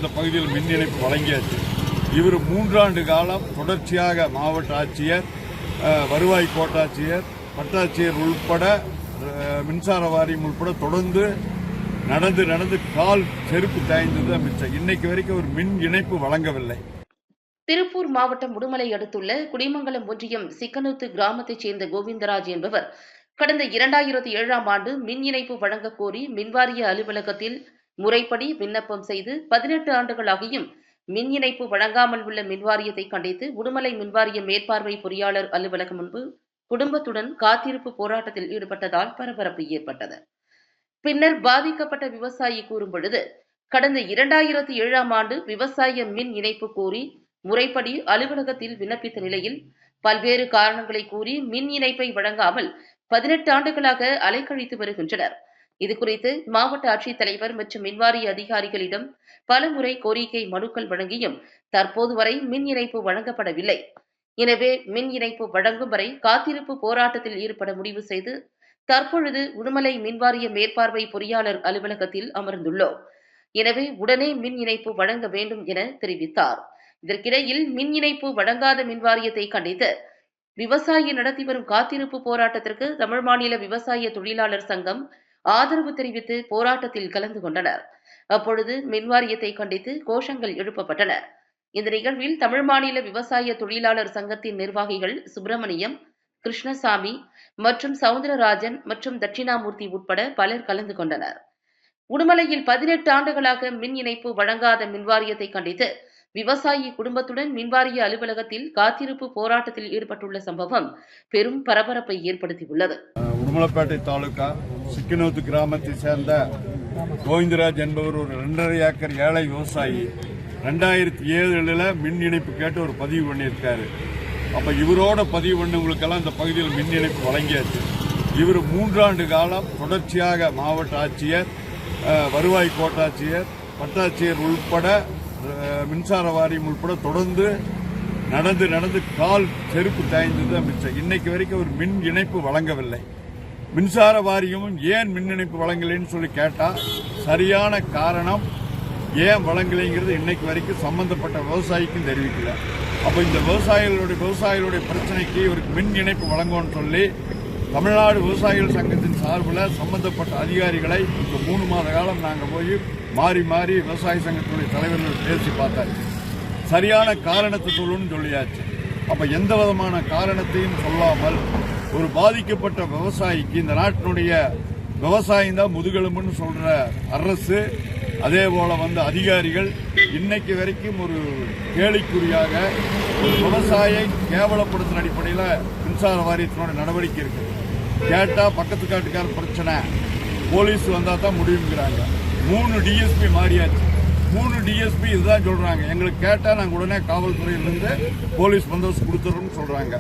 இந்த பகுதியில் மின் இணைப்பு வழங்கியாச்சு. இவர் 3 ஆண்டு காலம் தொடர்ச்சியாக மாவட்ட ஆட்சியர், வருவாய் கோட்டாட்சியர், வட்டாட்சியர் உள்பட மின்சார வாரியம் உள்பட தொடர்ந்து நடந்து கால் செருப்பு தாய்ந்தது மிச்சம். இன்னைக்கு வரைக்கும் ஒரு மின் இணைப்பு வழங்கவில்லை. திருப்பூர் மாவட்டம் உடுமலை அடுத்துள்ள குடிமங்கலம் ஒன்றியம் சிக்கனூத்து கிராமத்தைச் சேர்ந்த கோவிந்தராஜ் என்பவர் கடந்த 2007ஆம் ஆண்டு மின் இணைப்பு வழங்கக் கோரி மின்வாரிய அலுவலகத்தில் முறைப்படி விண்ணப்பம் செய்து 18 ஆண்டுகளாகியும் மின் இணைப்பு வழங்காமல் உள்ள மின்வாரியத்தை கண்டித்து உடுமலை மின்வாரிய மேற்பார்வை பொறியாளர் அலுவலகம் முன்பு குடும்பத்துடன் காத்திருப்பு போராட்டத்தில் ஈடுபட்டதால் பரபரப்பு ஏற்பட்டது. பின்னர் பாதிக்கப்பட்ட விவசாயி கூறும் பொழுது, கடந்த 2007ஆம் ஆண்டு விவசாய மின் இணைப்பு கோரி முறைப்படி அலுவலகத்தில் விண்ணப்பித்த நிலையில் பல்வேறு காரணங்களை கூறி மின் இணைப்பை வழங்காமல் 18 ஆண்டுகளாக அலைக்கழித்து வருகின்றனர். இதுகுறித்து மாவட்ட ஆட்சித்தலைவர் மற்றும் மின்வாரிய அதிகாரிகளிடம் பலமுறை கோரிக்கை மனுக்கள் வழங்கியும் தற்போது வரை மின் இணைப்பு வழங்கப்படவில்லை. எனவே மின் இணைப்பு வழங்கும் வரை காத்திருப்பு போராட்டத்தில் ஈடுபட முடிவு செய்து தற்பொழுது உடுமலை மின்வாரிய மேற்பார்வை பொறியாளர் அலுவலகத்தில் அமர்ந்துள்ளோம். எனவே உடனே மின் இணைப்பு வழங்க வேண்டும் என தெரிவித்தார். இதற்கிடையில் மின் இணைப்பு வழங்காத மின்வாரியத்தை கண்டித்து விவசாயி நடத்தி வரும் காத்திருப்பு போராட்டத்திற்கு தமிழ் மாநில விவசாய தொழிலாளர் சங்கம் ஆதரவு தெரிவித்து போராட்டத்தில் கலந்து கொண்டனர். அப்பொழுது மின்வாரியத்தை கண்டித்து கோஷங்கள் எழுப்பப்பட்டன. இந்த நிகழ்வில் தமிழ் மாநில விவசாய தொழிலாளர் சங்கத்தின் நிர்வாகிகள் சுப்பிரமணியம், கிருஷ்ணசாமி மற்றும் சவுந்தரராஜன் மற்றும் தட்சிணாமூர்த்தி உட்பட பலர் கலந்து கொண்டனர். உடுமலையில் 18 ஆண்டுகளாக மின் இணைப்பு வழங்காத மின்வாரியத்தை கண்டித்து விவசாயி குடும்பத்துடன் மின்வாரிய அலுவலகத்தில் காத்திருப்பு போராட்டத்தில் ஈடுபட்டுள்ள சம்பவம் பெரும் பரபரப்பை ஏற்படுத்தியுள்ளது. உடுமலைப்பேட்டை தாலுகா சிக்கனூத்து கிராமத்தை சேர்ந்த கோவிந்தராஜ் என்பவர் ஒரு 2.5 ஏக்கர் ஏழை விவசாயி. 2007 மின் இணைப்பு கேட்டு ஒரு பதிவு பண்ணியிருக்காரு. அப்ப இவரோட பதிவு பண்ணவங்களுக்கெல்லாம் இந்த பகுதியில் மின் இணைப்பு வழங்கியாச்சு. இவர் 3 ஆண்டு காலம் தொடர்ச்சியாக மாவட்ட ஆட்சியர், வருவாய் கோட்டாட்சியர், வட்டாட்சியர் உள்பட மின்சார வாரியம் உள்பட தொடர்ந்து நடந்து கால் செருப்பு தாய்ந்தது மிச்சம். இன்னைக்கு வரைக்கும் ஒரு மின் இணைப்பு வழங்கவில்லை. மின்சார வாரியமும் ஏன் மின் இணைப்பு வழங்கலைன்னு சொல்லி கேட்டா சரியான காரணம் ஏன் வழங்கலைங்கிறது இன்னைக்கு வரைக்கும் சம்பந்தப்பட்ட விவசாயிக்கும் தெரிவிக்கல. அப்ப இந்த விவசாயிகளுடைய பிரச்சனைக்கு இவருக்கு மின் இணைப்பு வழங்கும்னு சொல்லி தமிழ்நாடு விவசாயிகள் சங்கத்தின் சார்பில் சம்பந்தப்பட்ட அதிகாரிகளை இந்த 3 மாத காலம் நாங்கள் போய் மாறி விவசாய சங்கத்தினுடைய தலைவர்கள் பேசி பார்த்தாச்சு. சரியான காரணத்தை சொல்லணும்னு சொல்லியாச்சு. அப்ப எந்த விதமான காரணத்தையும் சொல்லாமல் ஒரு பாதிக்கப்பட்ட விவசாயிக்கு, இந்த நாட்டினுடைய விவசாயம் தான் முதுகெலும்புன்னு சொல்ற அரசு, அதே போல அதிகாரிகள் இன்னைக்கு வரைக்கும் ஒரு கேலிக்குறியாக ஒரு விவசாயியை கேவலப்படுத்தும் அடிப்படையில் மின்சார வாரியத்தினுடைய நடவடிக்கை இருக்கு. கேட்டா பக்கத்து காட்டுக்கார பிரச்சனை, போலீஸ் வந்தா தான் முடிவுங்கிறாங்க. 3 டிஎஸ்பி மாறியாச்சு. 3 டிஎஸ்பி இதுதான் சொல்றாங்க, எங்களுக்கு கேட்டா நாங்க உடனே காவல்துறையிலிருந்து போலீஸ் பந்தோபஸ்து கொடுத்துறோம்னு சொல்றாங்க.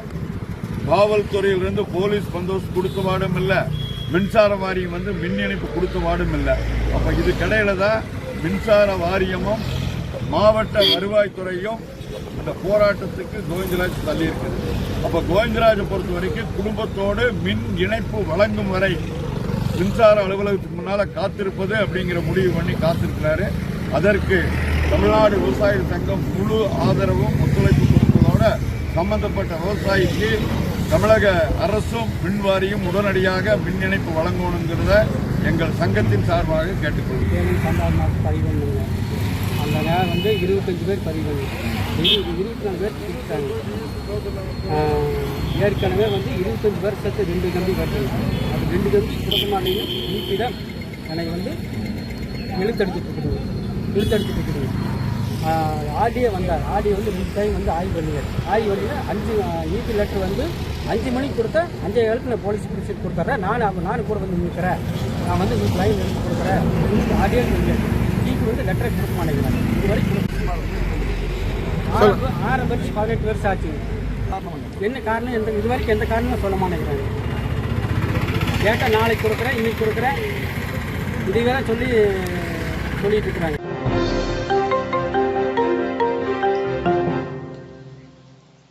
காவல்துறையிலிருந்து போலீஸ் பந்தோபஸ்து கொடுத்த பாடும் இல்ல, மின்சார வாரியம் மின் இணைப்பு கொடுத்த பாடும் இல்ல. அப்ப இது கடையில தான் மின்சார வாரியமும் மாவட்ட வருவாய்த்துறையும் இந்த போராட்டத்துக்கு கோவிந்தராஜ் தள்ளி இருக்குது. அப்ப கோவிந்தராஜை பொறுத்த வரைக்கும் குடும்பத்தோடு மின் இணைப்பு வழங்கும் வரை மின்சார அலுவலகத்துக்கு முன்னால காத்திருப்பது அப்படிங்கிற முடிவு பண்ணி காத்திருக்கிறாரு. அதற்கு தமிழ்நாடு விவசாயிகள் சங்கம் முழு ஆதரவும் ஒத்துழைப்பு கொடுப்பதோட சம்பந்தப்பட்ட விவசாயிக்கு தமிழக அரசும் மின்வாரியும் உடனடியாக மின் இணைப்பு வழங்கணுங்கிறத எங்கள் சங்கத்தின் சார்பாக கேட்டுக்கொள்கிறோம். அந்த நேரம் 25 பேர் பதிவு 24 பேர் கொடுத்தாங்க. ஏற்கனவே 25 பேர் சேர்த்து 2 கம்பி கட்டுறாங்க. அது 2 கம்பி கொடுக்க மாட்டேங்குது. நீக்கிடம் எனக்கு இழுத்தடிச்சுட்டு இருக்குது. ஆடியே வந்தார். ஆடி 2 டைம் ஆய்வு பண்ணியார். ஆய்வு பண்ணினா 5 நீக்கி லெட்டர் 5 மணிக்கு கொடுத்தா 5:15 நான் போலீஸ் பிடிச்சிட்டு கொடுத்துட்றேன். நானும் கூட நிற்கிறேன். நான் உங்களுக்கு லைன் எடுத்து கொடுக்குறேன். ஆடியே சொல்லியார். நீக்கு லெட்டரை கொடுக்க மாட்டேங்கிறாங்க. இது வரைக்கும் 6 வருஷம் 18 வருஷம் ஆச்சு. என்ன காரணம்? இது வரைக்கும் எந்த காரணமும் சொல்ல மாட்டேங்கிறாங்க. கேட்டால் நாளைக்கு கொடுக்குறேன், இன்னைக்கு கொடுக்குறேன், இதை வேற சொல்லிட்டு இருக்கிறாங்க.